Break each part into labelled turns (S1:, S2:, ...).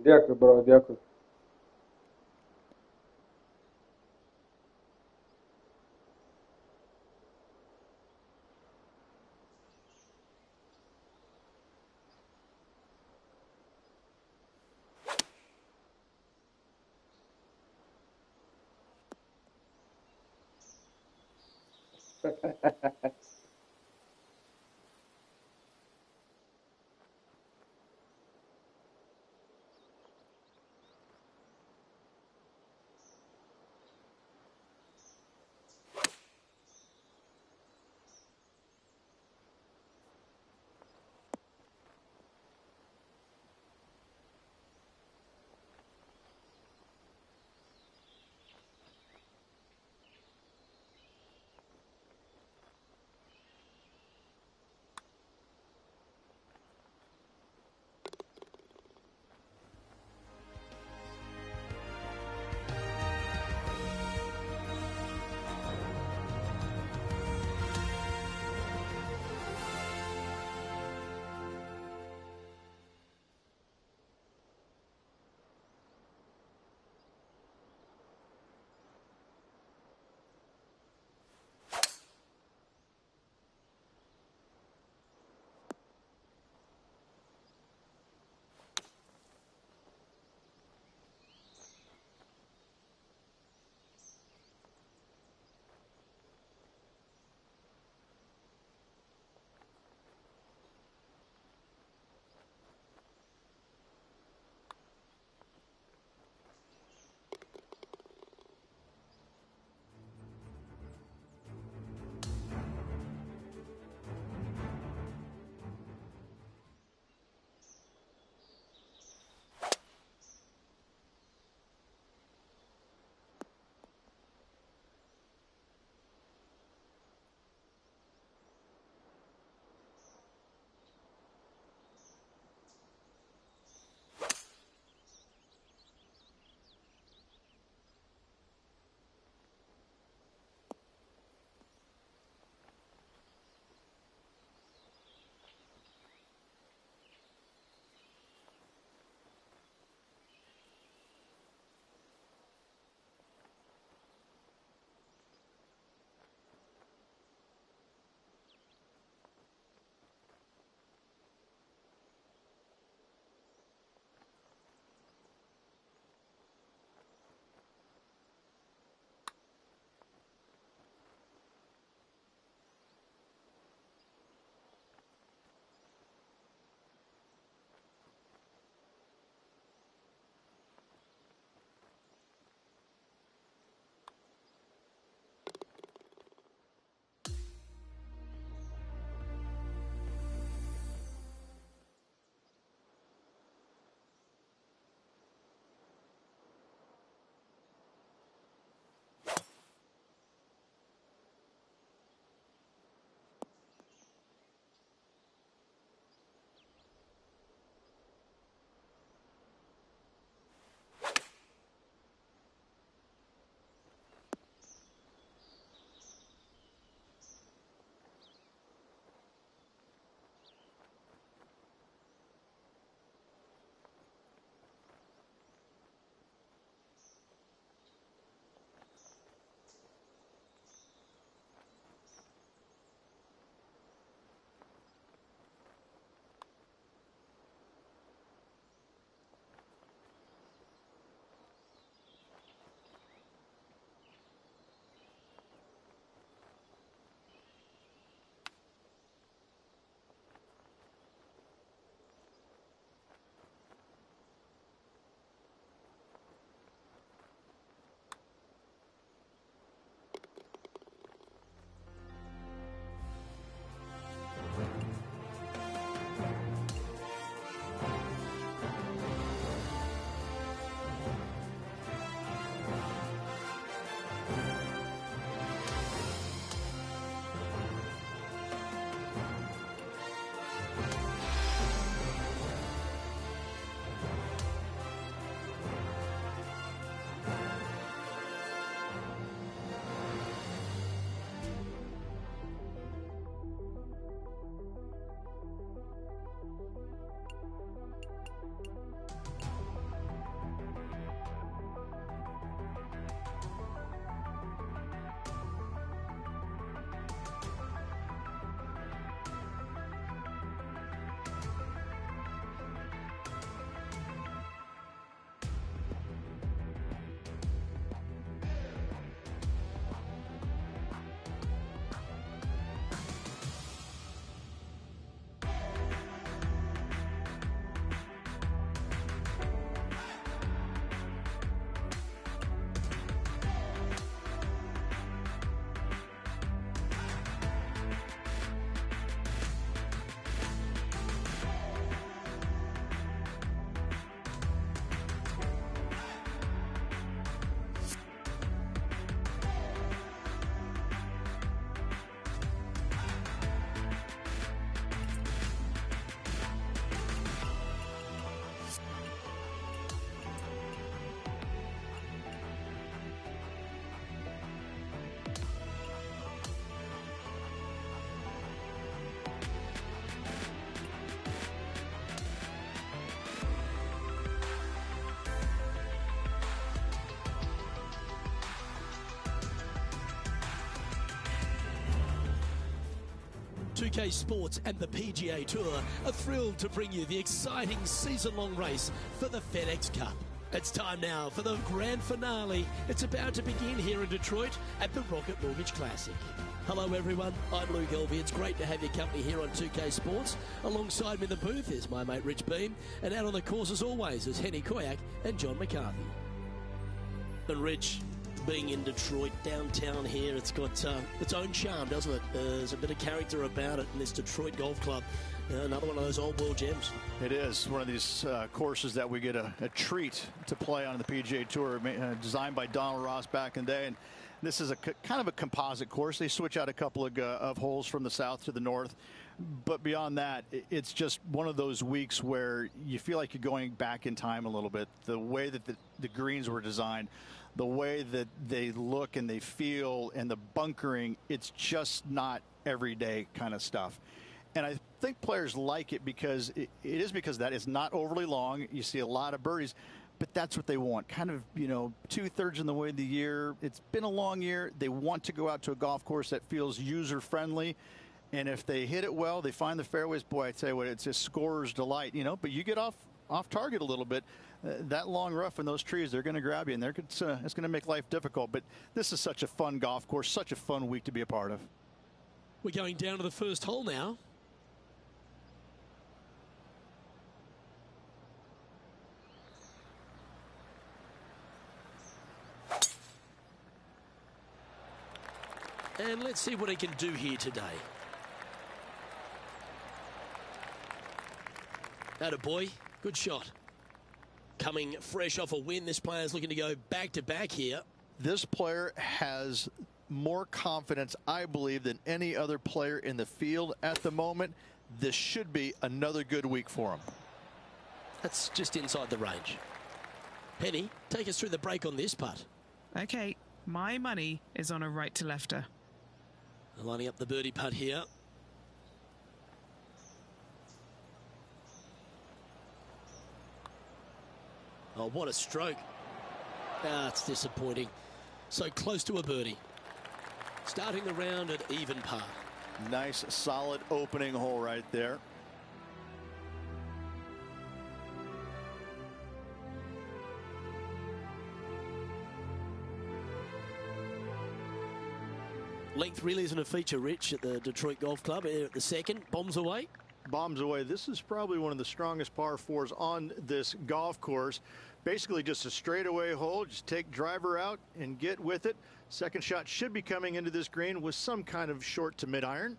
S1: Дякую, бро, дякую. 2K Sports and the PGA Tour are thrilled to bring you the exciting season-long race for the FedEx Cup. It's time now for the grand finale. It's about to begin here in Detroit at the Rocket Mortgage Classic. Hello everyone, I'm Luke Elvey. It's great to have your company here on 2K Sports. Alongside me in the booth is my mate Rich Beam, and out on the course as always is Henny Koyak and John McCarthy. And Rich, being in Detroit, downtown here, it's got its own charm, doesn't it? There's a bit of character about it in this Detroit Golf Club. Another one of those old world gems.
S2: It is one of these courses that we get a treat to play on the PGA Tour, designed by Donald Ross back in the day. And this is a kind of a composite course. They switch out a couple of holes from the south to the north. But beyond that, it's just one of those weeks where you feel like you're going back in time a little bit. The way that the greens were designed, the way that they look and they feel, and the bunkering, it's just not everyday kind of stuff. And I think players like it because it is because that it's not overly long. You see a lot of birdies, but that's what they want. Kind of, 2/3 in the way of the year. It's been a long year. They want to go out to a golf course that feels user friendly. And if they hit it well, they find the fairways. Boy, I tell you what, it's a scorer's delight, But you get off target a little bit. That long rough and those trees, they're going to grab you, and it's going to make life difficult. But this is such a fun golf course, such a fun week to be a part of.
S1: We're going down to the first hole now. And let's see what he can do here today. Attaboy, good shot. Coming fresh off a win, this player's looking to go back-to-back here.
S2: This player has more confidence, I believe, than any other player in the field at the moment. This should be another good week for him.
S1: That's just inside the range. Henny, take us through the break on this putt.
S3: Okay, my money is on a right-to-lefter.
S1: Lining up the birdie putt here. Oh, what a stroke. It's disappointing. So close to a birdie. Starting the round at even par.
S2: Nice, solid opening hole right there.
S1: Length really isn't a feature, Rich, at the Detroit Golf Club. Here at the second, bombs away.
S2: Bombs away. This is probably one of the strongest par fours on this golf course. Basically just a straightaway hole. Just take driver out and get with it. Second shot should be coming into this green with some kind of short to mid iron.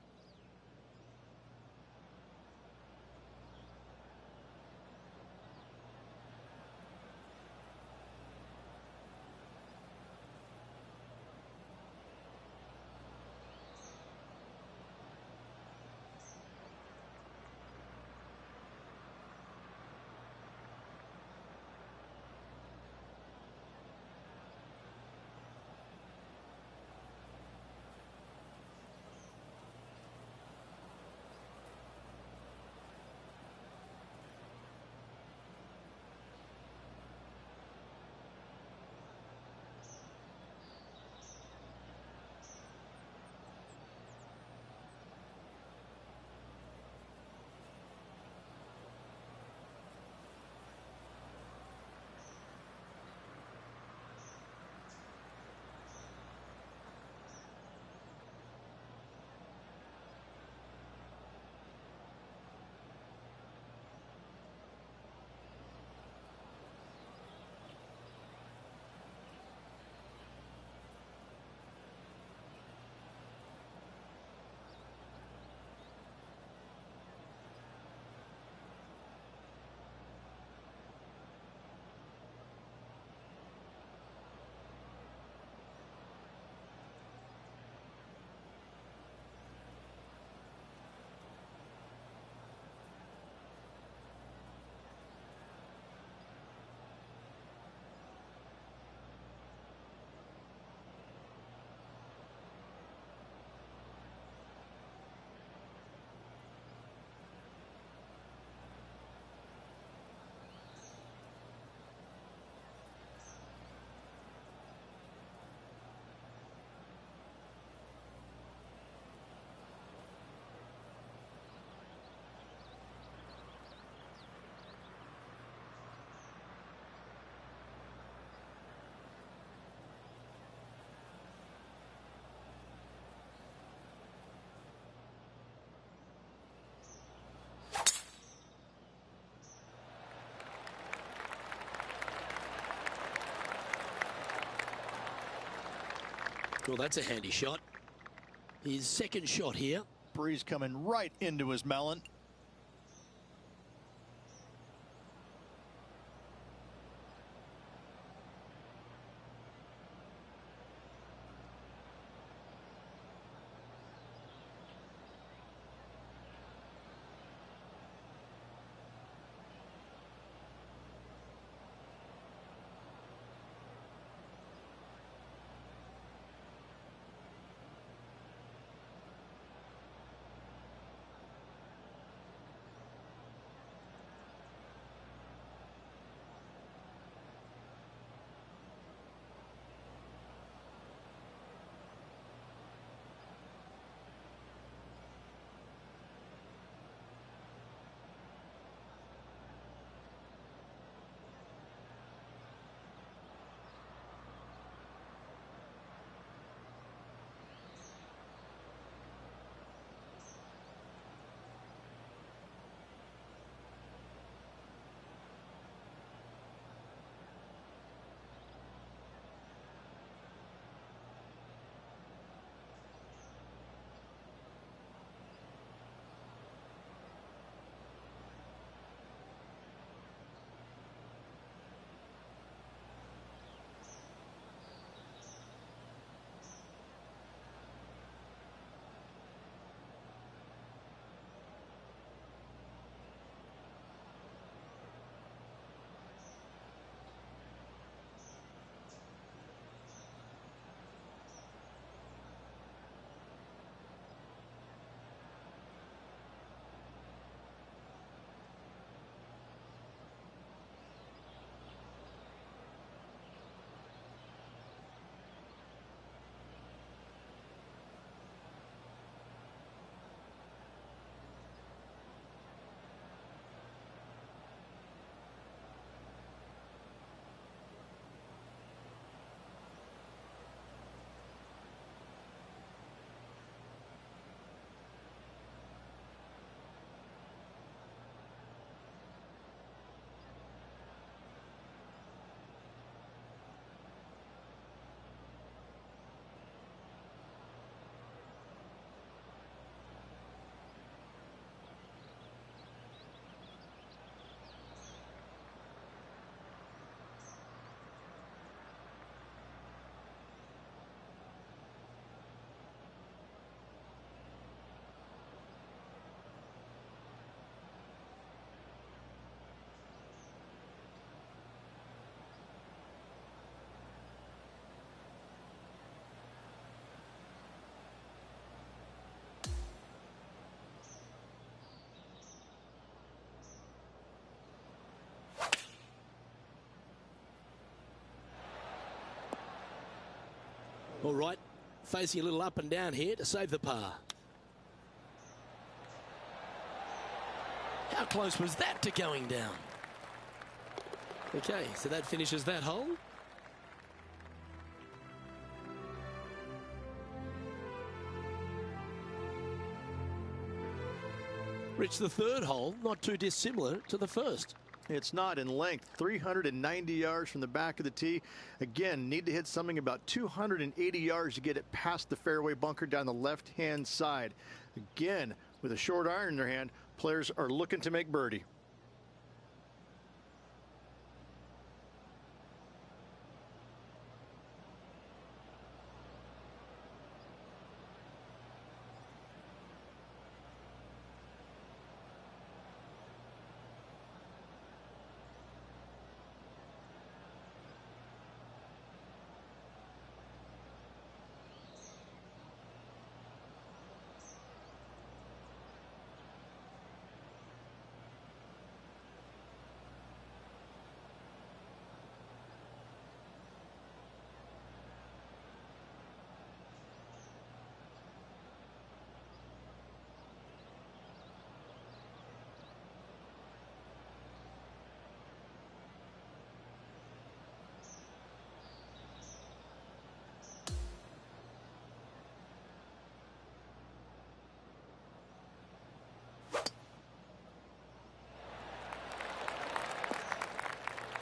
S1: Well, that's a handy shot. His second shot here.
S2: Breeze coming right into his melon.
S1: All right, facing a little up and down here to save the par. How close was that to going down? Okay, so that finishes that hole. Rich, the third hole, not too dissimilar to the first.
S2: It's not in length, 390 yards from the back of the tee. Again, need to hit something about 280 yards to get it past the fairway bunker down the left-hand side. Again, with a short iron in their hand, players are looking to make birdie.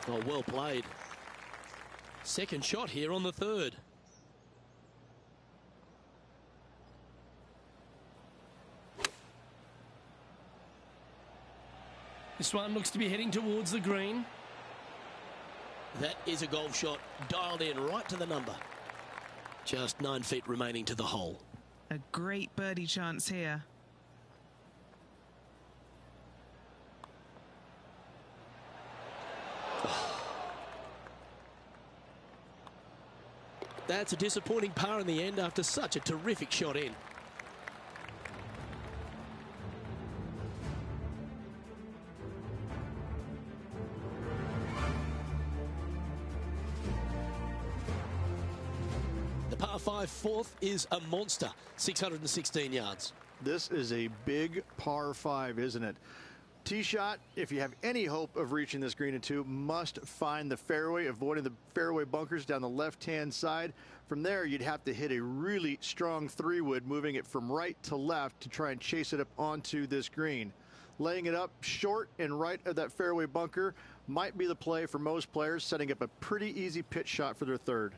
S1: Oh, well played. Second shot here on the third. This one looks to be heading towards the green. That is a golf shot dialed in right to the number. Just 9 feet remaining to the hole.
S3: A great birdie chance here.
S1: That's a disappointing par in the end after such a terrific shot in. The par 5 fourth is a monster, 616 yards.
S2: This is a big par 5, isn't it? Tee shot, if you have any hope of reaching this green in 2, must find the fairway, avoiding the fairway bunkers down the left-hand side. From there, you'd have to hit a really strong 3-wood, moving it from right to left to try and chase it up onto this green. Laying it up short and right of that fairway bunker might be the play for most players, setting up a pretty easy pitch shot for their third.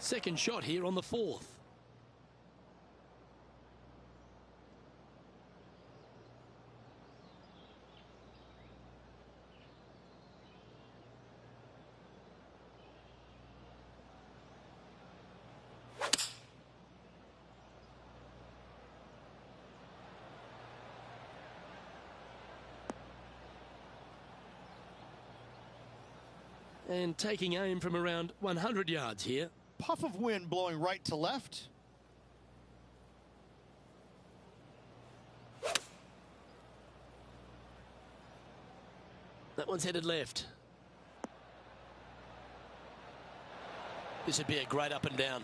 S1: Second shot here on the 4th. And taking aim from around 100 yards here.
S2: Puff of wind blowing right to left.
S1: That one's headed left. This would be a great up and down.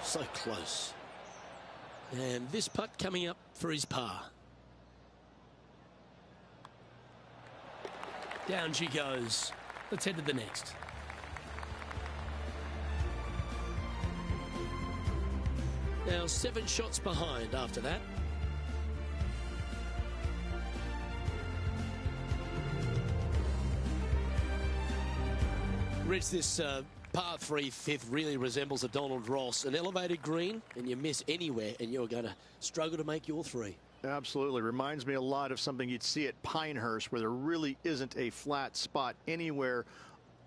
S1: So close. And this putt coming up for his par. Down she goes. Let's head to the next. Now 7 shots behind after that. Rich, this par 3 fifth really resembles a Donald Ross, an elevated green, and you miss anywhere and you're going to struggle to make your 3.
S2: Absolutely. Reminds me a lot of something you'd see at Pinehurst, where there really isn't a flat spot anywhere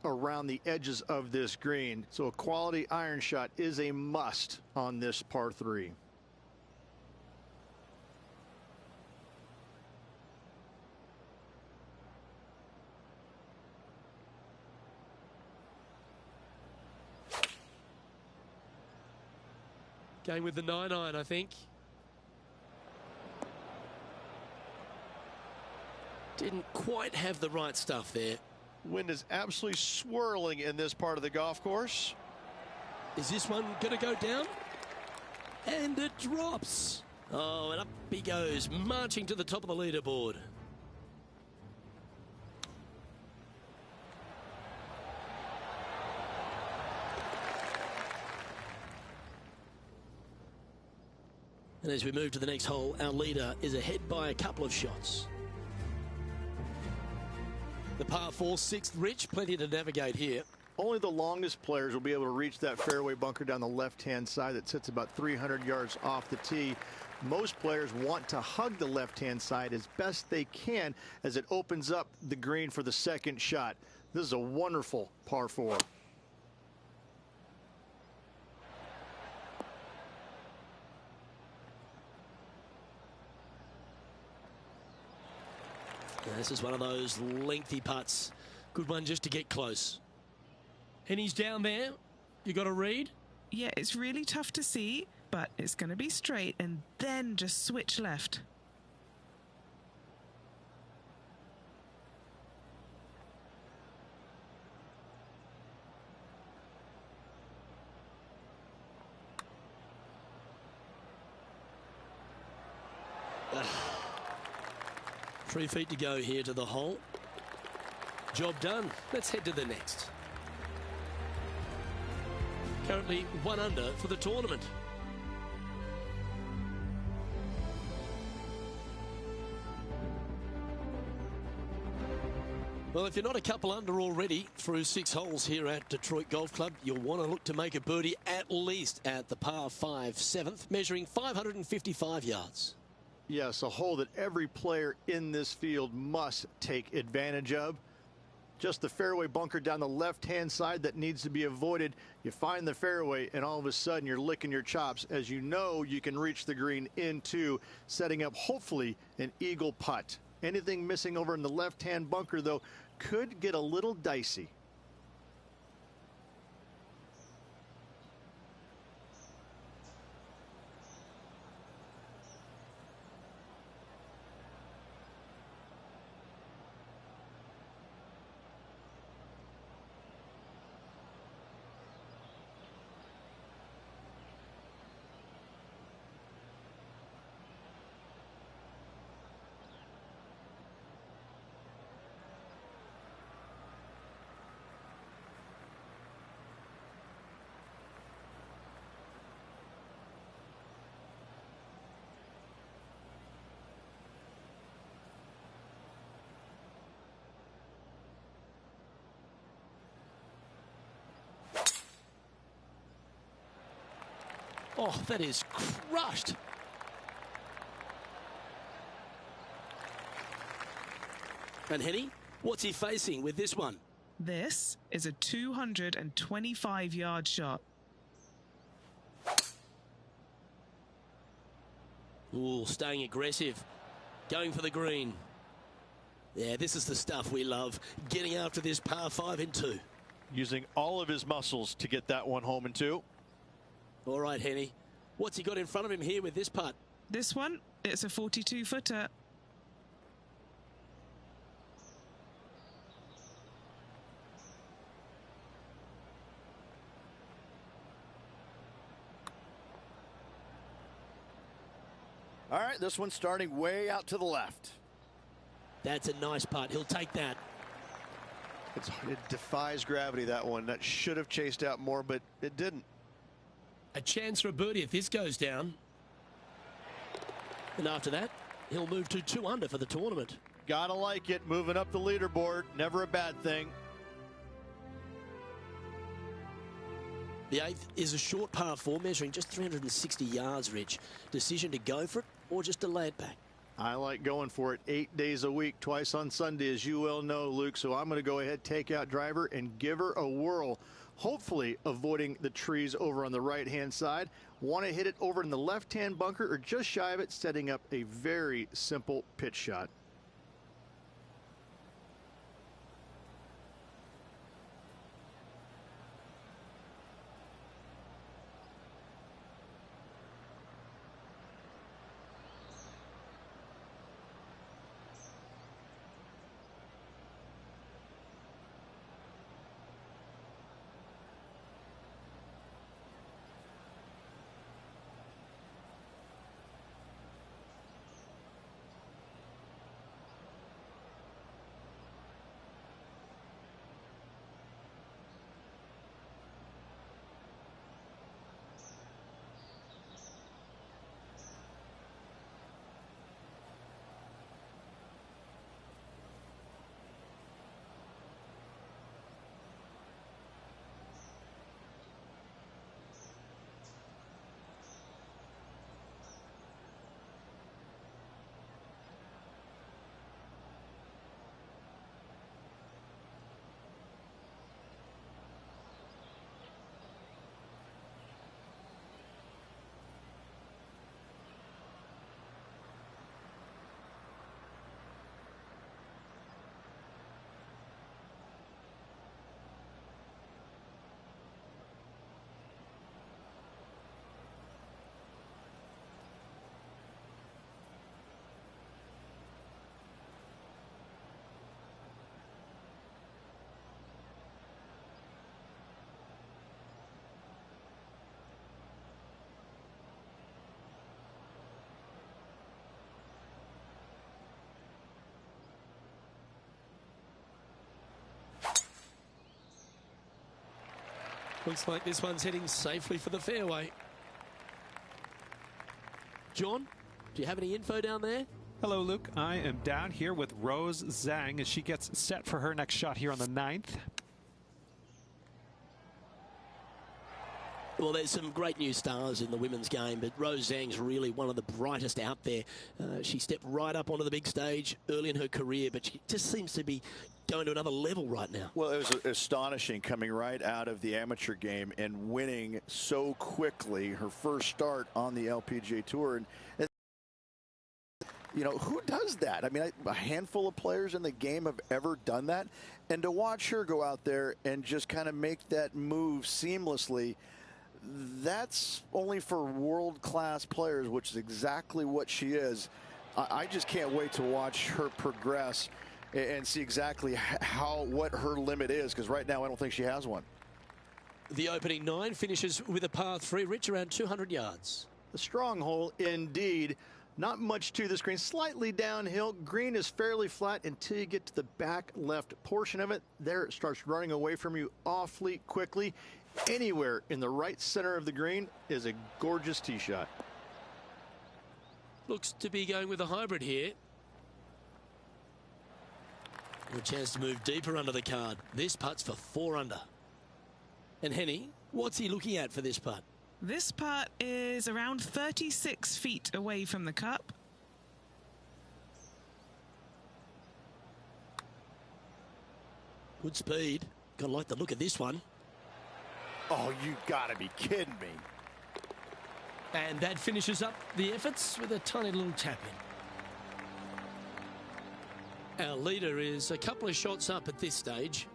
S2: around the edges of this green. So a quality iron shot is a must on this par 3.
S1: Going with the 9-iron, I think. Didn't quite have the right stuff there.
S2: Wind is absolutely swirling in this part of the golf course.
S1: Is this one going to go down? And it drops. Oh, and up he goes, marching to the top of the leaderboard. And as we move to the next hole, our leader is ahead by a couple of shots. The par 4 6th, Rich, plenty to navigate here.
S2: Only the longest players will be able to reach that fairway bunker down the left-hand side that sits about 300 yards off the tee. Most players want to hug the left-hand side as best they can as it opens up the green for the second shot. This is a wonderful par 4.
S1: This is one of those lengthy putts. Good one just to get close. And he's down there. You got a read?
S3: Yeah, it's really tough to see, but it's going to be straight and then just switch left.
S1: Ah. 3 feet to go here to the hole. Job done. Let's head to the next. Currently 1 under for the tournament. Well, if you're not a couple under already through 6 holes here at Detroit Golf Club, you'll want to look to make a birdie at least at the par 5 7th, measuring 555 yards.
S2: Yes, a hole that every player in this field must take advantage of. Just the fairway bunker down the left-hand side that needs to be avoided. You find the fairway, and all of a sudden you're licking your chops as you know you can reach the green into setting up, hopefully, an eagle putt. Anything missing over in the left-hand bunker, though, could get a little dicey.
S1: Oh, that is crushed. And Henny, what's he facing with this one?
S3: This is a 225-yard shot.
S1: Ooh, staying aggressive. Going for the green. Yeah, this is the stuff we love. Getting after this par 5 in 2.
S2: Using all of his muscles to get that one home in 2.
S1: All right, Henny. What's he got in front of him here with this putt?
S3: This one, it's a 42-footer.
S2: All right, this one's starting way out to the left.
S1: That's a nice putt. He'll take that.
S2: It defies gravity, that one. That should have chased out more, but it didn't.
S1: A chance for a birdie if this goes down. And after that, he'll move to 2 under for the tournament.
S2: Gotta like it. Moving up the leaderboard. Never a bad thing.
S1: The 8th is a short par 4, measuring just 360 yards, Rich. Decision to go for it or just to lay it back?
S2: I like going for it 8 days a week, twice on Sunday, as you well know, Luke. So I'm going to go ahead, take out driver, and give her a whirl. Hopefully avoiding the trees over on the right-hand side. Want to hit it over in the left-hand bunker or just shy of it, setting up a very simple pitch shot.
S1: Looks like this one's heading safely for the fairway. John, do you have any info down there?
S4: Hello, Luke. I am down here with Rose Zhang as she gets set for her next shot here on the 9th.
S1: Well, there's some great new stars in the women's game, but Rose Zhang's really one of the brightest out there. She stepped right up onto the big stage early in her career, but she just seems to be going to another level right now.
S2: Well, it was astonishing coming right out of the amateur game and winning so quickly her first start on the LPGA Tour. And you know, who does that? I mean, a handful of players in the game have ever done that. And to watch her go out there and just kind of make that move seamlessly, that's only for world-class players, which is exactly what she is. I just can't wait to watch her progress and see exactly what her limit is, because right now I don't think she has one.
S1: The opening 9 finishes with a par 3, Rich, around 200 yards.
S2: A strong hole indeed. Not much to this green, slightly downhill. Green is fairly flat until you get to the back left portion of it. There it starts running away from you awfully quickly. Anywhere in the right center of the green is a gorgeous tee shot.
S1: Looks to be going with a hybrid here. A chance to move deeper under the card. This putt's for 4 under. And Henny, what's he looking at for this putt?
S3: This putt is around 36 feet away from the cup.
S1: Good speed. Gotta like the look of this one.
S2: Oh, you gotta be kidding me.
S1: And that finishes up the efforts with a tiny little tap in. Our leader is a couple of shots up at this stage.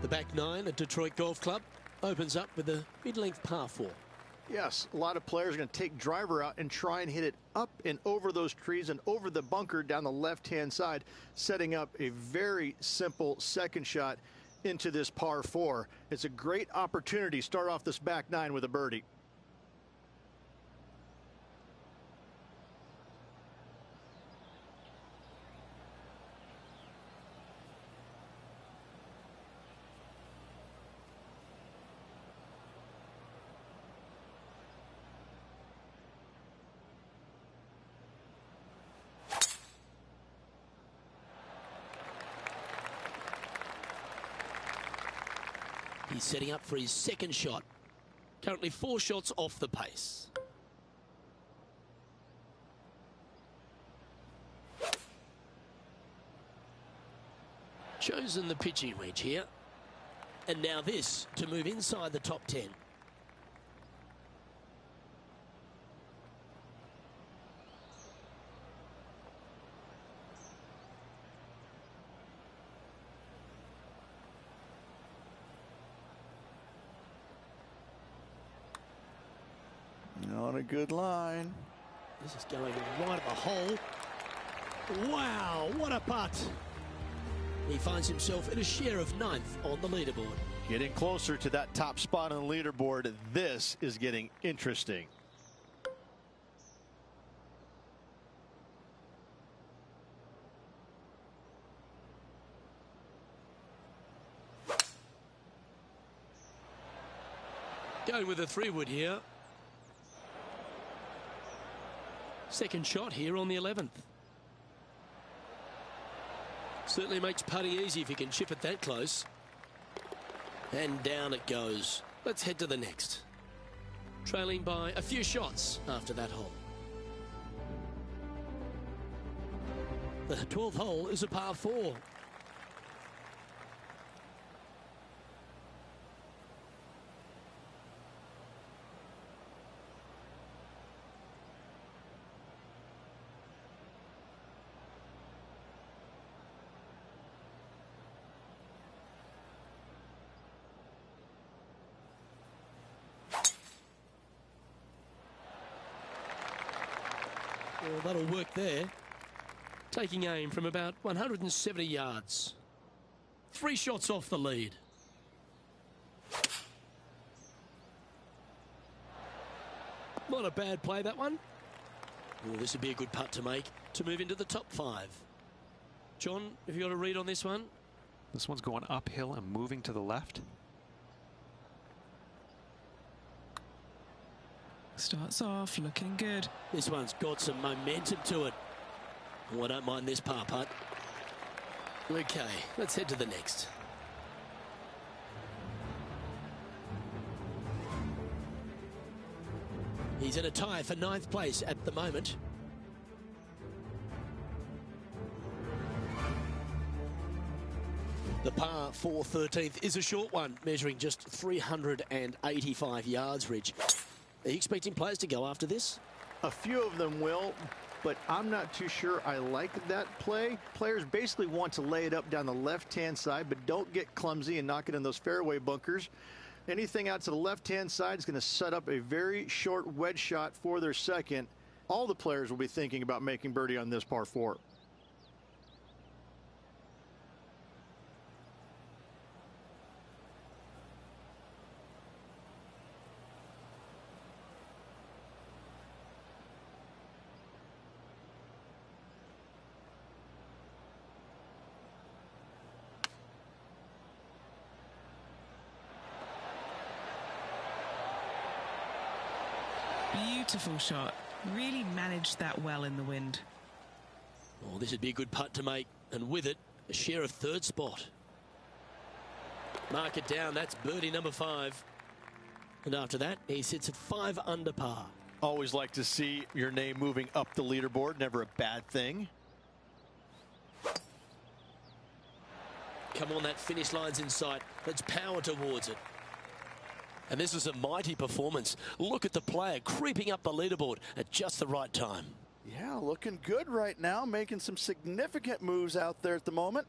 S1: The back 9 at Detroit Golf Club opens up with a mid-length par 4.
S2: Yes, a lot of players are going to take driver out and try and hit it up and over those trees and over the bunker down the left-hand side, setting up a very simple second shot into this par 4. It's a great opportunity to start off this back 9 with a birdie.
S1: He's setting up for his second shot. Currently 4 shots off the pace. Chosen the pitching wedge here. And now this to move inside the top 10.
S2: On a good line.
S1: This is going right at the hole. Wow, what a putt. He finds himself in a share of 9th on the leaderboard.
S2: Getting closer to that top spot on the leaderboard. This is getting interesting.
S1: Going with a 3-wood here. Second shot here on the 11th. Certainly makes putting easy if you can chip it that close. And down it goes. Let's head to the next. Trailing by a few shots after that hole. The 12th hole is a par 4. Well, that'll work there. Taking aim from about 170 yards. 3 shots off the lead. Not a bad play, that one. Oh, this would be a good putt to make to move into the top 5. John, have you got a read on this one?
S4: This one's going uphill and moving to the left.
S3: Starts off looking good.
S1: This one's got some momentum to it. Oh, I don't mind this par putt. Okay, let's head to the next. He's in a tie for 9th place at the moment. The par for 13th is a short one, measuring just 385 yards, Rich. Are you expecting players to go after this?
S2: A few of them will, but I'm not too sure I like that play. Players basically want to lay it up down the left-hand side, but don't get clumsy and knock it in those fairway bunkers. Anything out to the left-hand side is going to set up a very short wedge shot for their second. All the players will be thinking about making birdie on this par 4.
S3: Beautiful shot. Really managed that well in the wind.
S1: Oh, this would be a good putt to make, and with it, a share of 3rd spot. Mark it down, that's birdie number 5. And after that, he sits at 5 under par.
S2: Always like to see your name moving up the leaderboard, never a bad thing.
S1: Come on, that finish line's in sight. Let's power towards it. And this was a mighty performance. Look at the player creeping up the leaderboard at just the right time.
S5: Yeah, looking good right now, making some significant moves out there at the moment.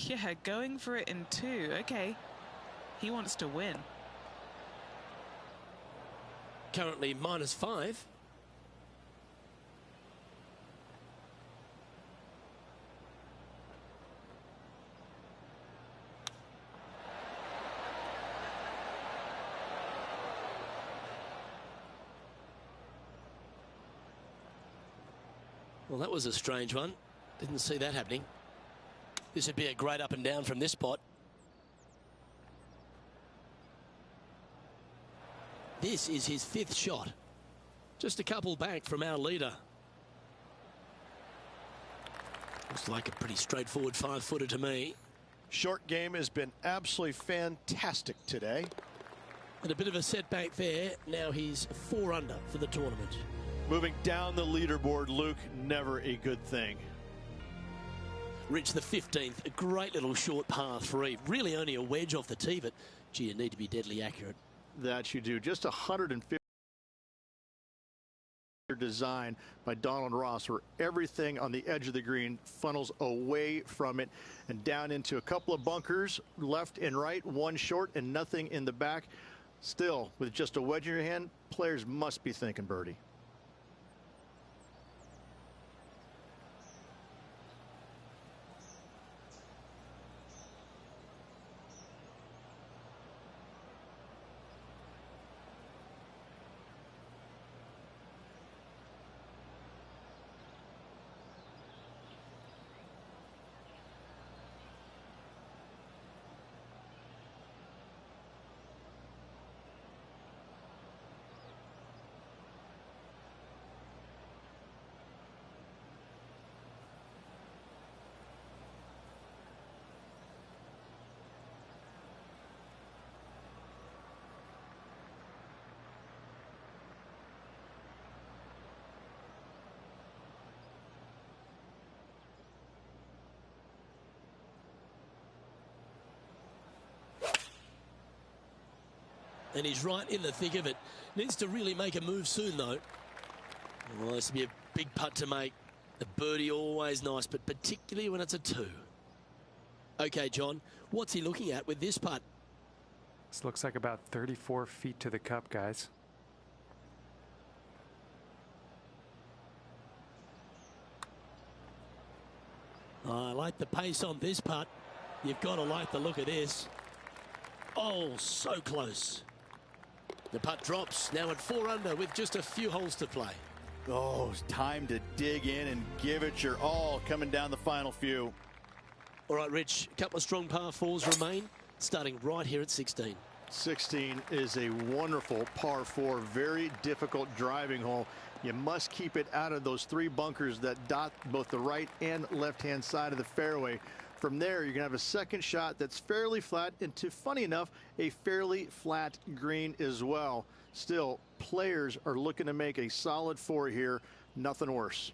S3: Yeah, going for it in 2. Okay. He wants to win.
S1: Currently -5. Well, that was a strange one. Didn't see that happening. This would be a great up and down from this spot. This is his 5th shot. Just a couple back from our leader. Looks like a pretty straightforward 5-footer to me.
S2: Short game has been absolutely fantastic today.
S1: And a bit of a setback there. Now he's 4 under for the tournament.
S2: Moving down the leaderboard, Luke, never a good thing.
S1: Rich, the 15th, a great little short par 3. Really only a wedge off the tee, but gee, you need to be deadly accurate.
S2: That you do. Just 150 design by Donald Ross, where everything on the edge of the green funnels away from it and down into a couple of bunkers, left and right, one short and nothing in the back. Still, with just a wedge in your hand, players must be thinking birdie.
S1: And he's right in the thick of it. Needs to really make a move soon, though. Well, this will be a big putt to make. A birdie always nice, but particularly when it's a 2. Okay, John, what's he looking at with this putt?
S4: This looks like about 34 feet to the cup, guys.
S1: I like the pace on this putt. You've got to like the look of this. Oh, so close. The putt drops now at 4 under with just a few holes to play.
S2: Oh, it's time to dig in and give it your all coming down the final few.
S1: All right, Rich, a couple of strong par 4s remain, starting right here at 16.
S2: 16 is a wonderful par 4, very difficult driving hole. You must keep it out of those 3 bunkers that dot both the right and left-hand side of the fairway. From there, you're going to have a second shot that's fairly flat into, funny enough, a fairly flat green as well. Still, players are looking to make a solid 4 here, nothing worse.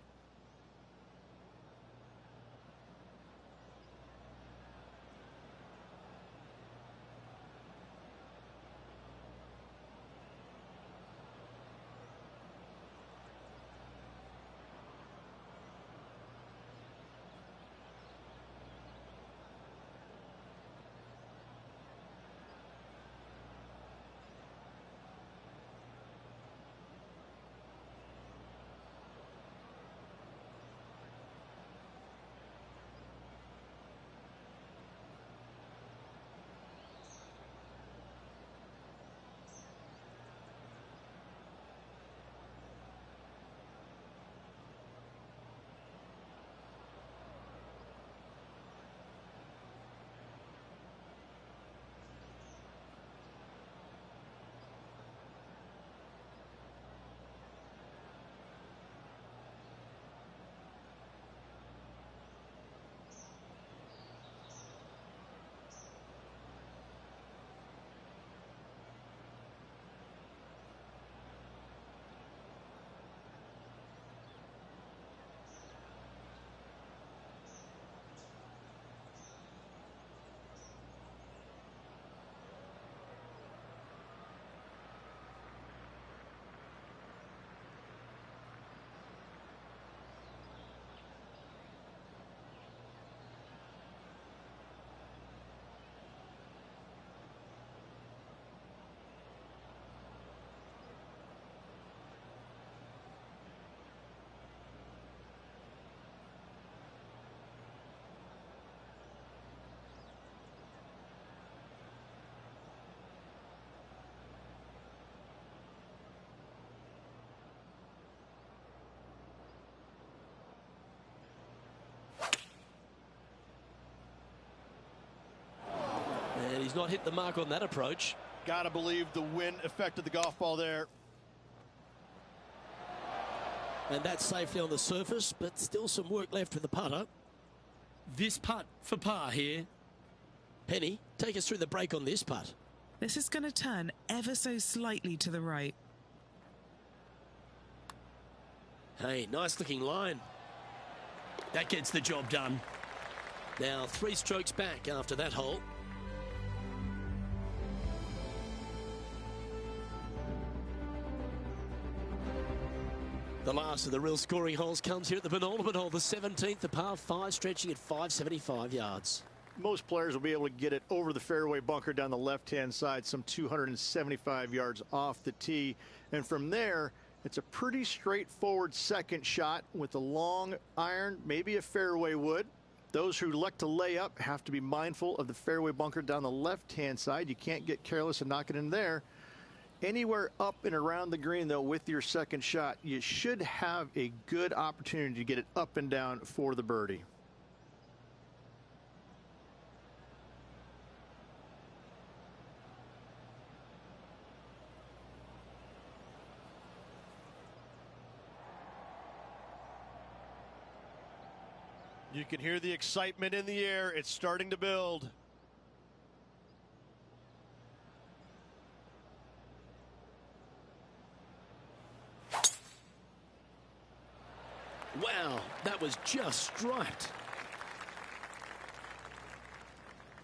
S1: has not hit the mark on that approach.
S2: Gotta believe the wind affected the golf ball there.
S1: And that's safely on the surface, but still some work left with the putter. This putt for par here. Penny, take us through the break on this putt.
S3: This is going to turn ever so slightly to the right.
S1: Hey, nice looking line. That gets the job done. Now 3 strokes back after that hole. The last of the real scoring holes comes here at the penultimate hole, the 17th, the par 5, stretching at 575 yards.
S2: Most players will be able to get it over the fairway bunker down the left-hand side, some 275 yards off the tee. And from there, it's a pretty straightforward second shot with a long iron, maybe a fairway wood. Those who elect to lay up have to be mindful of the fairway bunker down the left-hand side. You can't get careless and knock it in there. Anywhere up and around the green, though, with your second shot, you should have a good opportunity to get it up and down for the birdie. You can hear the excitement in the air. It's starting to build.
S1: Wow, that was just striped.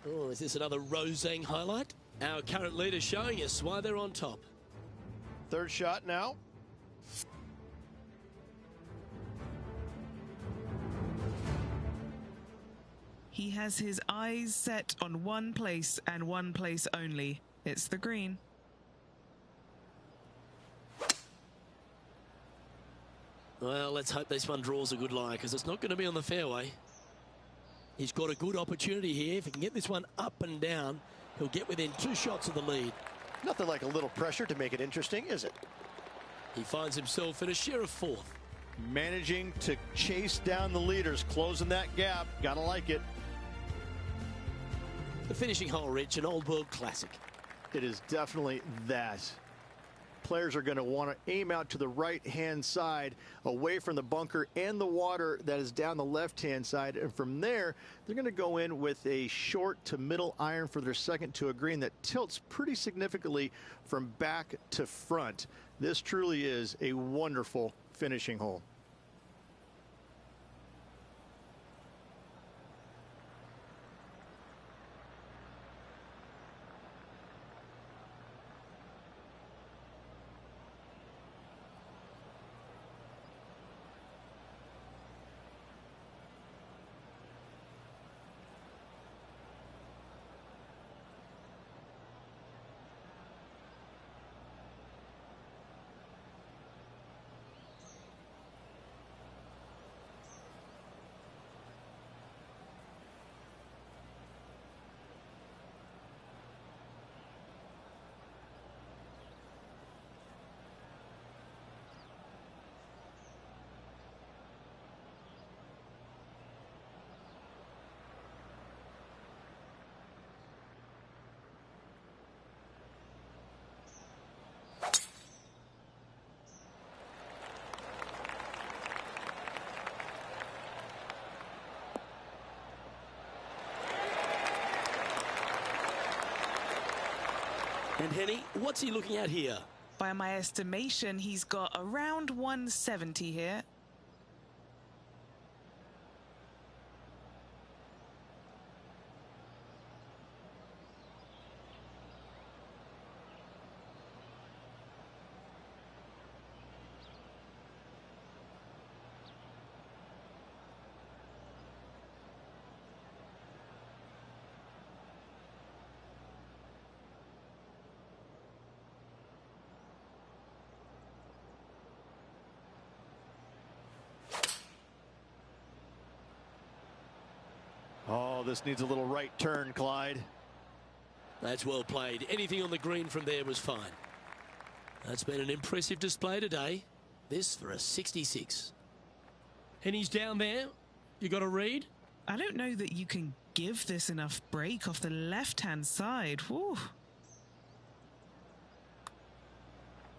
S1: Oh, is this another Rose Zhang highlight? Our current leader showing us why they're on top.
S2: Third shot now.
S3: He has his eyes set on one place and one place only. It's the green.
S1: Well, let's hope this one draws a good lie, because it's not going to be on the fairway. He's got a good opportunity here. If he can get this one up and down, he'll get within 2 shots of the lead.
S2: Nothing like a little pressure to make it interesting, is it?
S1: He finds himself in a share of 4th.
S2: Managing to chase down the leaders, closing that gap. Gotta like it.
S1: The finishing hole, Rich, an old world classic.
S2: It is definitely that. Players are going to want to aim out to the right-hand side, away from the bunker and the water that is down the left-hand side. And from there, they're going to go in with a short to middle iron for their second to a green that tilts pretty significantly from back to front. This truly is a wonderful finishing hole.
S1: And Henny, what's he looking at here?
S3: By my estimation, he's got around 170 here.
S2: Oh, this needs a little right turn, Clyde.
S1: That's well played. Anything on the green from there was fine. That's been an impressive display today. This for a 66. And he's down there. You got a read?
S3: I don't know that you can give this enough break off the left-hand side. Woo.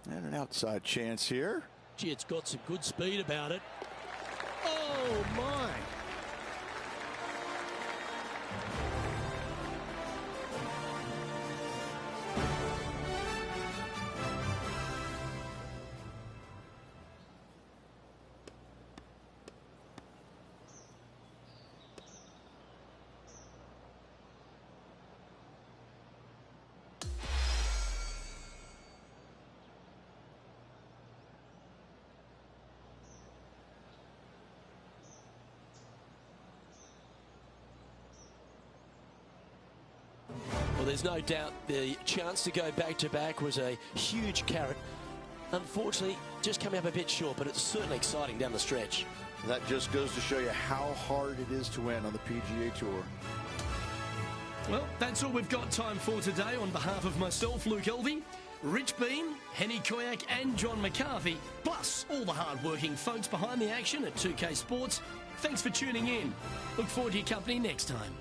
S5: And an outside chance here.
S1: Gee, it's got some good speed about it. Oh, my. Well, there's no doubt the chance to go back-to-back was a huge carrot. Unfortunately, just coming up a bit short, but it's certainly exciting down the stretch.
S5: That just goes to show you how hard it is to win on the PGA Tour.
S1: Well, that's all we've got time for today. On behalf of myself, Luke Elvey, Rich Bean, Henny Koyak and John McCarthy, plus all the hard-working folks behind the action at 2K Sports, thanks for tuning in. Look forward to your company next time.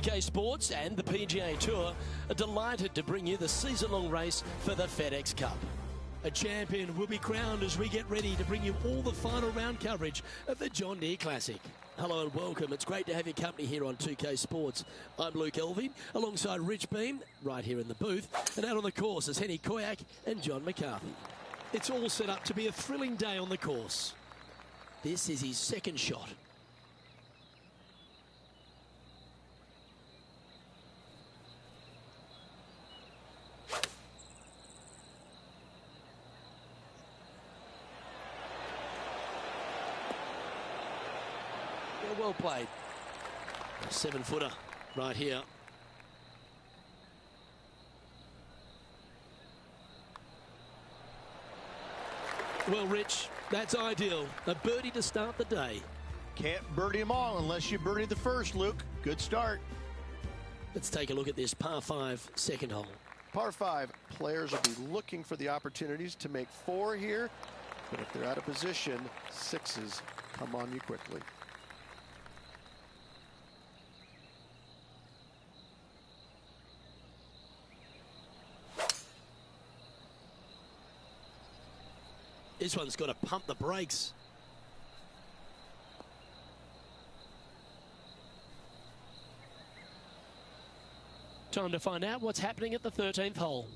S1: 2K Sports and the PGA Tour are delighted to bring you the season-long race for the FedEx Cup. A champion will be crowned as we get ready to bring you all the final round coverage of the John Deere Classic. Hello and welcome. It's great to have your company here on 2K Sports. I'm Luke Elvey, alongside Rich Beam, right here in the booth, and out on the course is Henny Koyak and John McCarthy. It's all set up to be a thrilling day on the course. This is his second shot. Well played. 7-footer right here. Well, Rich, that's ideal. A birdie to start the day.
S2: Can't birdie them all unless you birdie the first, Luke. Good start.
S1: Let's take a look at this par 5 second hole.
S5: Par 5, players will be looking for the opportunities to make 4 here, but if they're out of position, 6s come on you quickly.
S1: This one's got to pump the brakes. Time to find out what's happening at the 13th hole.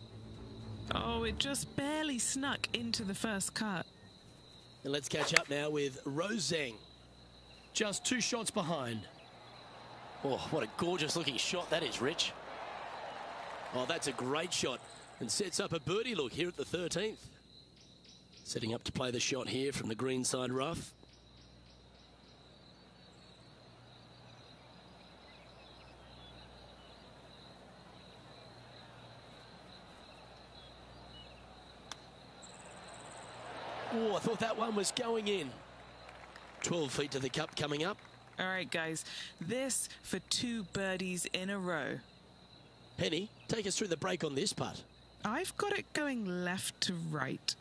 S3: Oh, it just barely snuck into the first cut.
S1: And let's catch up now with Rose Zhang. Just 2 shots behind. Oh, what a gorgeous looking shot that is, Rich. Oh, that's a great shot and sets up a birdie look here at the 13th. Setting up to play the shot here from the greenside rough. Oh, I thought that one was going in. 12 feet to the cup coming up.
S3: All right, guys, this for 2 birdies in a row.
S1: Penny, take us through the break on this putt.
S3: I've got it going left to right.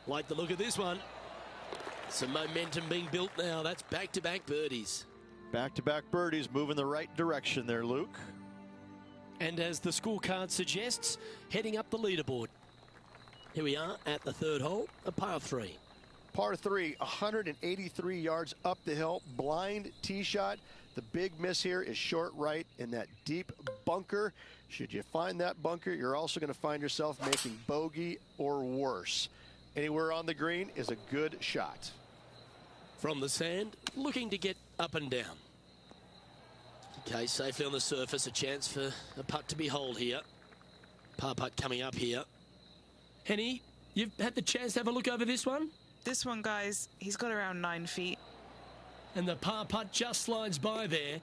S1: Like the look of this one. Some momentum being built now. That's back-to-back birdies.
S2: Back-to-back birdies moving the right direction there, Luke.
S1: And as the scorecard suggests, heading up the leaderboard. Here we are at the 3rd hole, a par 3.
S5: Par 3, 183 yards up the hill, blind tee shot. The big miss here is short right in that deep bunker. Should you find that bunker, you're also going to find yourself making bogey or worse. Anywhere on the green is a good shot.
S1: From the sand, looking to get up and down. Okay, safely on the surface, a chance for a putt to be holed here. Par putt coming up here. Henny, you've had the chance to have a look over this one?
S3: This one, guys, he's got around 9 feet.
S1: And the par putt just slides by there.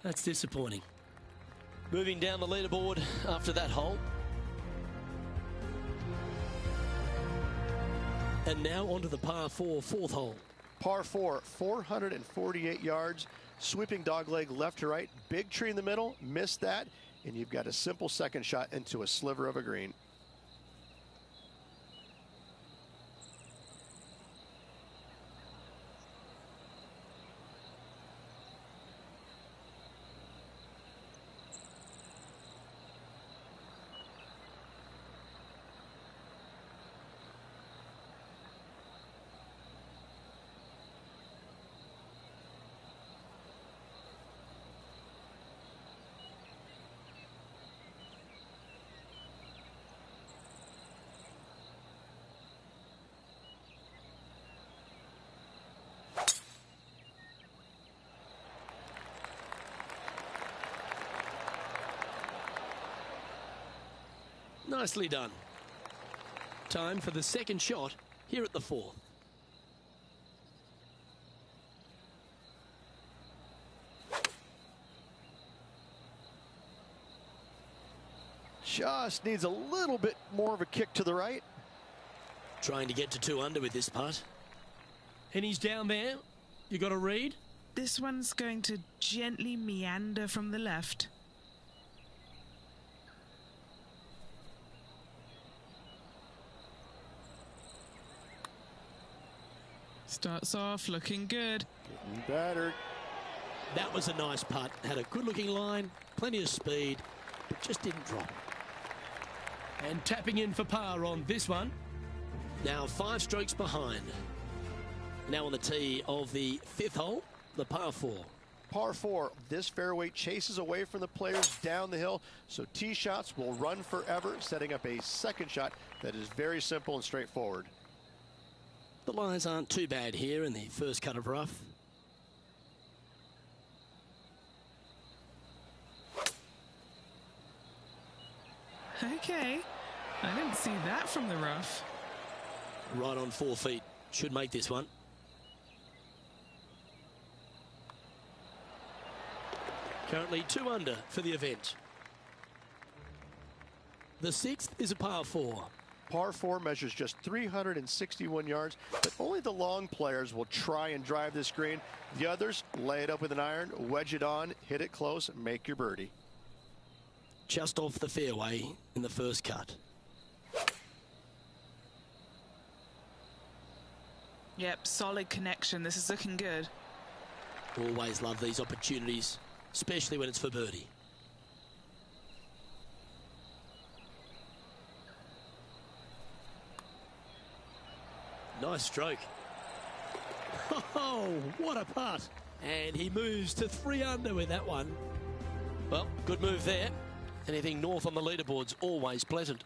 S1: That's disappointing. Moving down the leaderboard after that hole. And now onto the par 4 4th hole.
S5: Par 4, 448 yards, sweeping dogleg left to right, big tree in the middle, missed that, and you've got a simple second shot into a sliver of a green.
S1: Nicely done. Time for the second shot here at the 4th.
S5: Just needs a little bit more of a kick to the right.
S1: Trying to get to 2 under with this putt. And he's down there. You got a read?
S3: This one's going to gently meander from the left. Starts off looking good.
S5: Getting battered.
S1: That was a nice putt. Had a good-looking line, plenty of speed, but just didn't drop. And tapping in for par on this one. Now 5 strokes behind. Now on the tee of the 5th hole, the par 4.
S5: Par 4, this fairway chases away from the players down the hill, so tee shots will run forever, setting up a second shot that is very simple and straightforward.
S1: The lies aren't too bad here in the first cut of rough.
S3: Okay, I didn't see that from the rough.
S1: Right on 4 feet. Should make this one. Currently 2 under for the event. The 6th is a par 4.
S5: Par 4 measures just 361 yards, but only the long players will try and drive this green. The others lay it up with an iron, wedge it on, hit it close, and make your birdie.
S1: Just off the fairway in the first cut.
S3: Yep, solid connection. This is looking good.
S1: Always love these opportunities, especially when it's for birdie. Nice stroke. Oh, what a putt. And he moves to 3 under with that one. Well, good move there. Anything north on the leaderboard's always pleasant.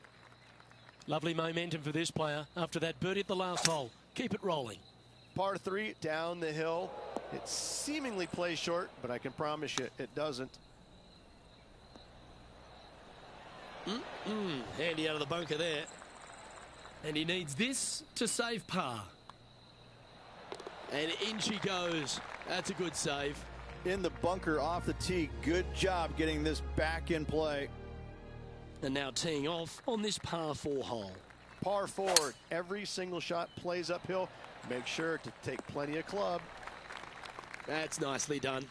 S1: Lovely momentum for this player after that birdie at the last hole. Keep it rolling.
S5: Par 3 down the hill. It seemingly plays short, but I can promise you it doesn't.
S1: Handy out of the bunker there. And he needs this to save par. And in she goes. That's a good save.
S2: In the bunker off the tee. Good job getting this back in play.
S1: And now teeing off on this par 4 hole.
S5: Par 4, every single shot plays uphill. Make sure to take plenty of club.
S1: That's nicely done.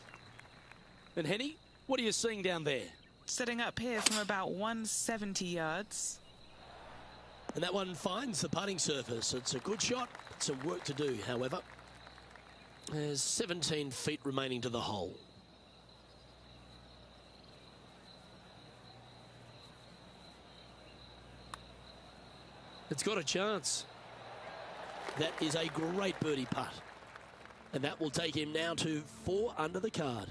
S1: And Henny, what are you seeing down there?
S3: Setting up here from about 170 yards.
S1: And that one finds the putting surface. It's a good shot. Some work to do, however. There's 17 feet remaining to the hole. It's got a chance. That is a great birdie putt. And that will take him now to 4 under the card.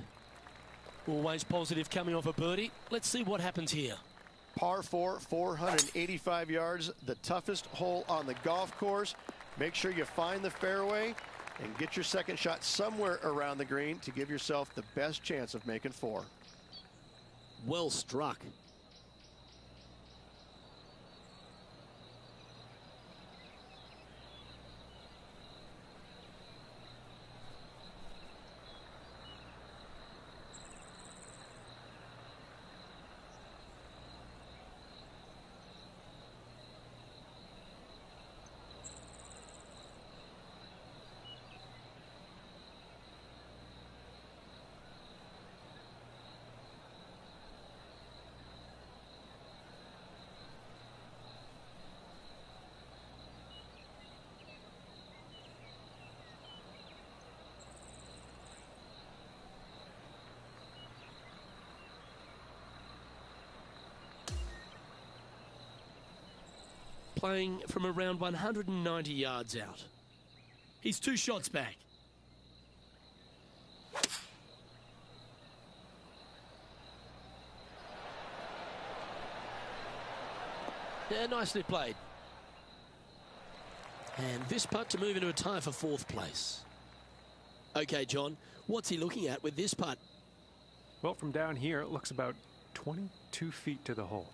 S1: Always positive coming off a birdie. Let's see what happens here.
S5: Par 4, 485 yards, the toughest hole on the golf course. Make sure you find the fairway and get your second shot somewhere around the green to give yourself the best chance of making 4.
S1: Well struck. Playing from around 190 yards out. He's 2 shots back. Yeah, nicely played. And this putt to move into a tie for 4th place. Okay, John, what's he looking at with this putt?
S4: Well, from down here, it looks about 22 feet to the hole.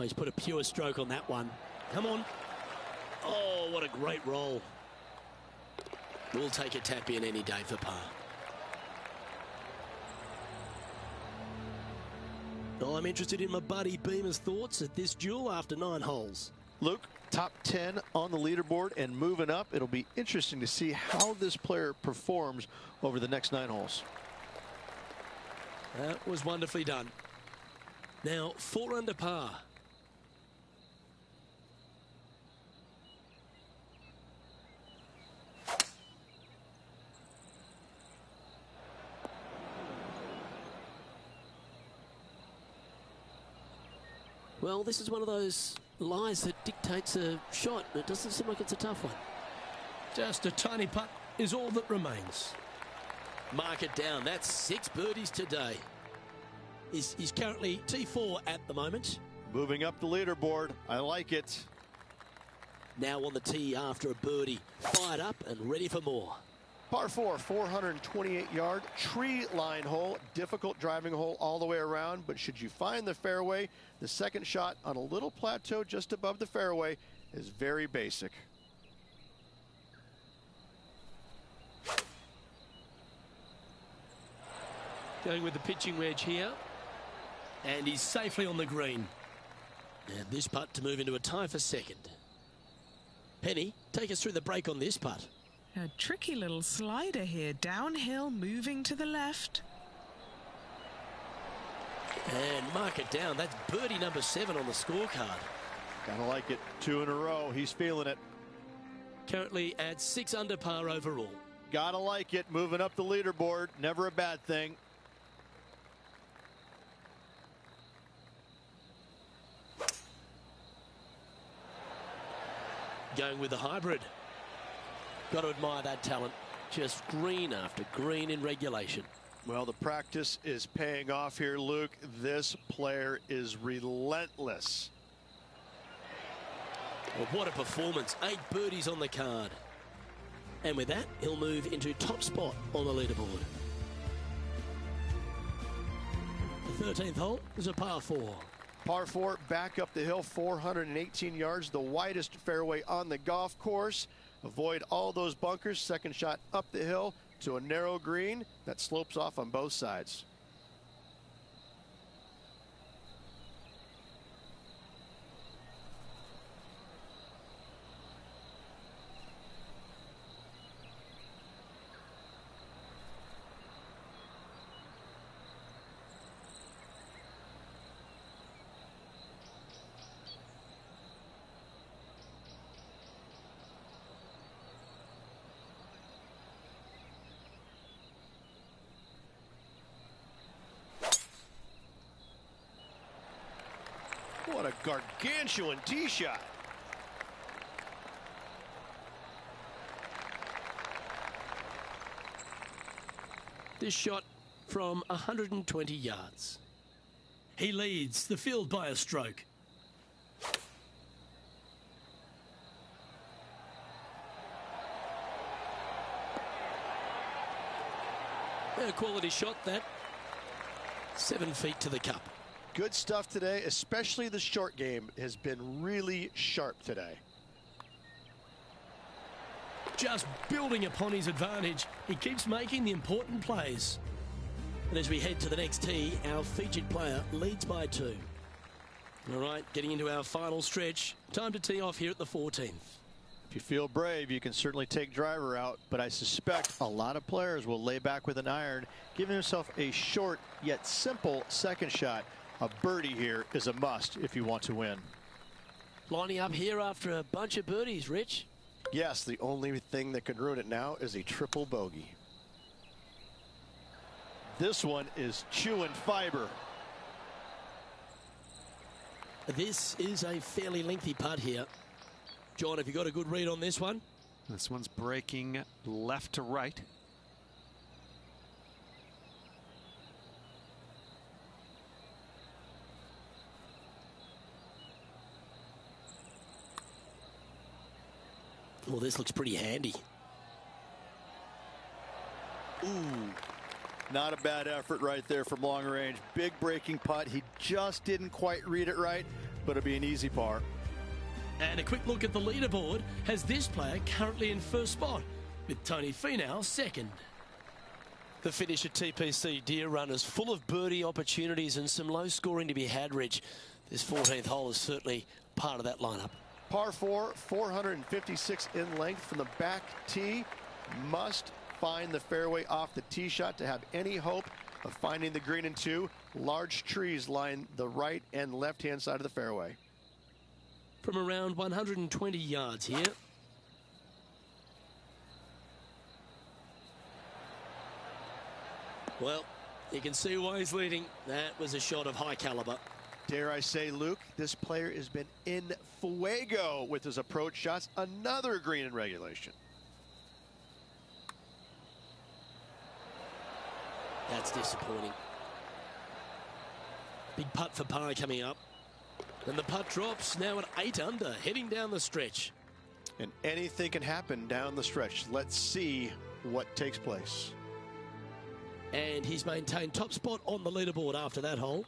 S1: Oh, he's put a pure stroke on that one. Come on. Oh, what a great roll. We'll take a tap in any day for par. Oh, I'm interested in my buddy Beamer's thoughts at this duel after 9 holes.
S5: Luke, top 10 on the leaderboard and moving up. It'll be interesting to see how this player performs over the next 9 holes.
S1: That was wonderfully done. Now, 4 under par. Well, this is one of those lies that dictates a shot. It doesn't seem like it's a tough one. Just a tiny putt is all that remains. Mark it down. That's 6 birdies today. He's currently T4 at the moment.
S5: Moving up the leaderboard. I like it.
S1: Now on the tee after a birdie. Fired up and ready for more.
S5: Par 4, 428-yard tree line hole. Difficult driving hole all the way around, but should you find the fairway, the second shot on a little plateau just above the fairway is very basic.
S1: Going with the pitching wedge here. And he's safely on the green. And this putt to move into a tie for second. Penny, take us through the break on this putt.
S3: A tricky little slider here, downhill, moving to the left.
S1: And mark it down. That's birdie number 7 on the scorecard.
S5: Gotta like it. 2 in a row. He's feeling it.
S1: Currently at 6 under par overall.
S5: Gotta like it. Moving up the leaderboard. Never a bad thing.
S1: Going with the hybrid. Got to admire that talent. Just green after green in regulation.
S5: Well, the practice is paying off here, Luke. This player is relentless.
S1: Well, what a performance. 8 birdies on the card. And with that, he'll move into top spot on the leaderboard. The 13th hole is a par 4.
S5: Par 4, back up the hill, 418 yards, the widest fairway on the golf course. Avoid all those bunkers. Second shot up the hill to a narrow green that slopes off on both sides. What a gargantuan tee shot.
S1: This shot from 120 yards. He leads the field by a stroke. A quality shot that. 7 feet to the cup.
S5: Good stuff today, especially the short game has been really sharp today.
S1: Just building upon his advantage. He keeps making the important plays. And as we head to the next tee, our featured player leads by 2. All right, getting into our final stretch. Time to tee off here at the 14th.
S5: If you feel brave, you can certainly take driver out, but I suspect a lot of players will lay back with an iron, giving himself a short yet simple second shot. A birdie here is a must if you want to win.
S1: Lining up here after a bunch of birdies, Rich.
S5: Yes, the only thing that could ruin it now is a triple bogey. This one is chewing fiber.
S1: This is a fairly lengthy putt here. John, have you got a good read on this one?
S4: This one's breaking left to right.
S1: Well, this looks pretty handy.
S5: Ooh, not a bad effort right there from long range. Big breaking putt. He just didn't quite read it right.
S2: but it'll be an easy par.
S1: And a quick look at the leaderboard has this player currently in first spot, with Tony Finau second. The finish at TPC Deer Run is full of birdie opportunities and some low scoring to be had, Rich. This 14th hole is certainly part of that lineup.
S5: Par 4, 456 in length from the back tee. Must find the fairway off the tee shot to have any hope of finding the green in 2. Large trees line the right and left-hand side of the fairway.
S1: From around 120 yards here. Well, you can see why he's leading. That was a shot of high caliber.
S5: Dare I say, Luke, this player has been in fuego with his approach shots. Another green in regulation.
S1: That's disappointing. Big putt for par coming up. And the putt drops now at 8 under, heading down the stretch.
S5: And anything can happen down the stretch. Let's see what takes place.
S1: And he's maintained top spot on the leaderboard after that hole.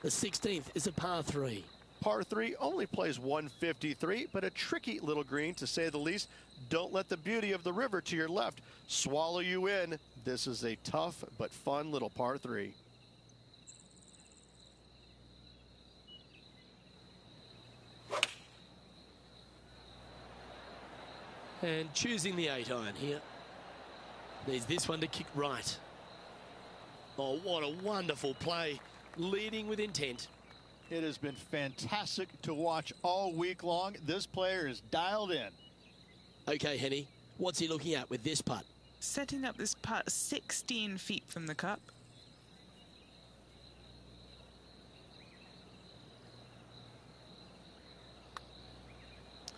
S1: The 16th is a par 3.
S5: Par 3 only plays 153, but a tricky little green to say the least. Don't let the beauty of the river to your left swallow you in. This is a tough but fun little par 3.
S1: And choosing the 8-iron here. Needs this one to kick right. Oh, what a wonderful play. Leading with intent.
S2: It has been fantastic to watch all week long. This player is dialed in.
S1: Okay, Henny, what's he looking at with this putt?
S3: Setting up this putt 16 feet from the cup.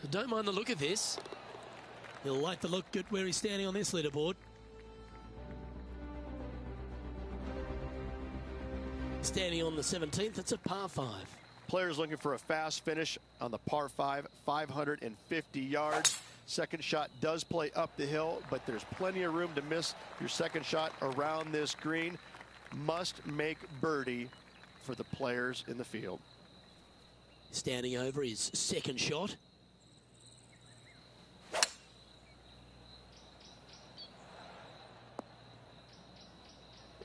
S1: Don't mind the look of this. He'll like the look at where he's standing on this leaderboard. Standing on the 17th, it's a par 5.
S5: Players looking for a fast finish on the par 5, 550 yards. Second shot does play up the hill, but there's plenty of room to miss your second shot around this green. Must make birdie for the players in the field.
S1: Standing over his second shot.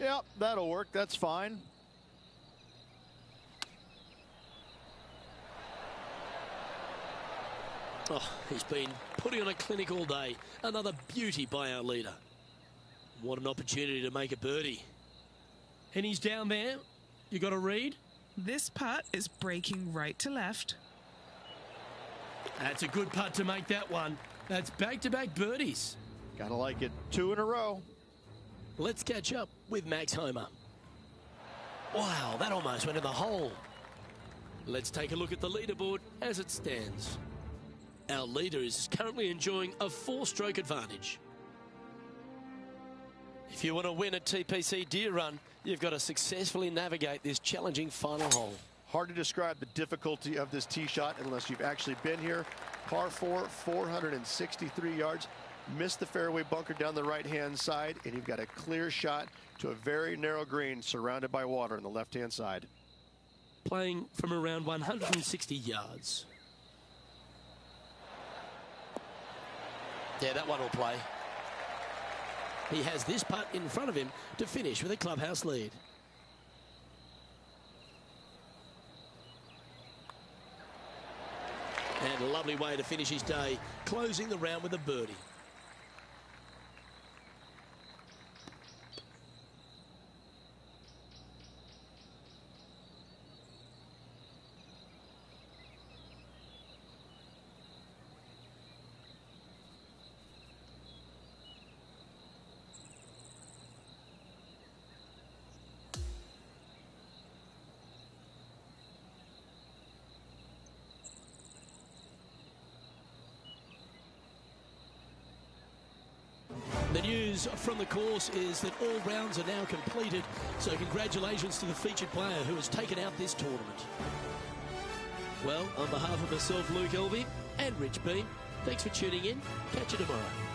S2: Yep, that'll work. That's fine.
S1: Oh, he's been putting on a clinic all day. Another beauty by our leader. What an opportunity to make a birdie. And he's down there. You got to read.
S3: This putt is breaking right to left.
S1: That's a good putt to make that one. That's back-to-back birdies.
S2: Gotta like it. 2 in a row.
S1: Let's catch up with Max Homer. Wow, that almost went in the hole. Let's take a look at the leaderboard as it stands. Our leader is currently enjoying a 4-stroke advantage. If you want to win at TPC Deer Run, you've got to successfully navigate this challenging final hole.
S5: Hard to describe the difficulty of this tee shot unless you've actually been here. Par 4, 463 yards. Missed the fairway bunker down the right-hand side, and you've got a clear shot to a very narrow green surrounded by water on the left-hand side.
S1: Playing from around 160 yards. Yeah, that one will play. He has this putt in front of him to finish with a clubhouse lead. And a lovely way to finish his day, closing the round with a birdie. The news from the course is that all rounds are now completed, so congratulations to the featured player who has taken out this tournament. Well, on behalf of myself, Luke Elvey, and Rich Beam, thanks for tuning in. Catch you tomorrow.